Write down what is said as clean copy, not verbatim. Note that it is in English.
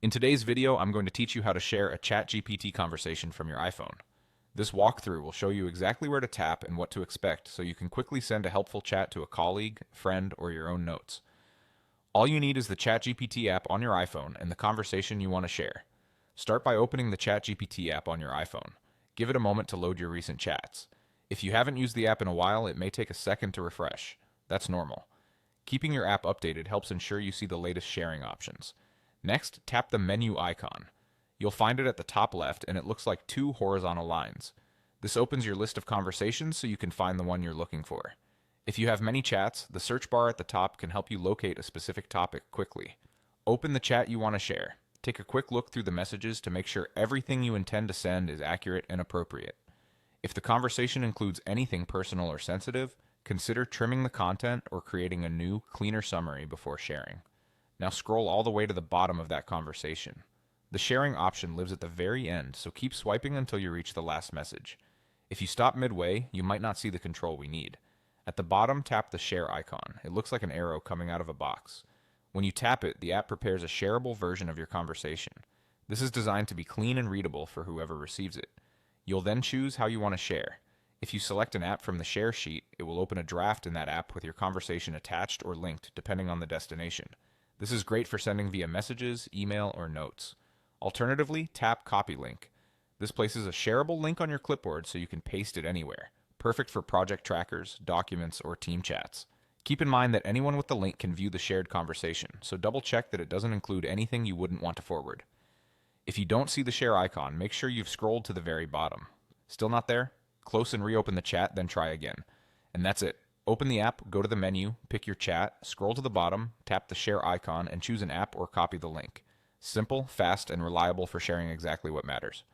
In today's video, I'm going to teach you how to share a ChatGPT conversation from your iPhone. This walkthrough will show you exactly where to tap and what to expect so you can quickly send a helpful chat to a colleague, friend, or your own notes. All you need is the ChatGPT app on your iPhone and the conversation you want to share. Start by opening the ChatGPT app on your iPhone. Give it a moment to load your recent chats. If you haven't used the app in a while, it may take a second to refresh. That's normal. Keeping your app updated helps ensure you see the latest sharing options. Next, tap the menu icon. You'll find it at the top left, and it looks like two horizontal lines. This opens your list of conversations so you can find the one you're looking for. If you have many chats, the search bar at the top can help you locate a specific topic quickly. Open the chat you want to share. Take a quick look through the messages to make sure everything you intend to send is accurate and appropriate. If the conversation includes anything personal or sensitive, consider trimming the content or creating a new, cleaner summary before sharing. Now scroll all the way to the bottom of that conversation. The sharing option lives at the very end, so keep swiping until you reach the last message. If you stop midway, you might not see the control we need. At the bottom, tap the share icon. It looks like an arrow coming out of a box. When you tap it, the app prepares a shareable version of your conversation. This is designed to be clean and readable for whoever receives it. You'll then choose how you want to share. If you select an app from the share sheet, it will open a draft in that app with your conversation attached or linked depending on the destination. This is great for sending via messages, email, or notes. Alternatively, tap Copy Link. This places a shareable link on your clipboard so you can paste it anywhere. Perfect for project trackers, documents, or team chats. Keep in mind that anyone with the link can view the shared conversation, so double check that it doesn't include anything you wouldn't want to forward. If you don't see the share icon, make sure you've scrolled to the very bottom. Still not there? Close and reopen the chat, then try again. And that's it. Open the app, go to the menu, pick your chat, scroll to the bottom, tap the share icon, and choose an app or copy the link. Simple, fast, and reliable for sharing exactly what matters.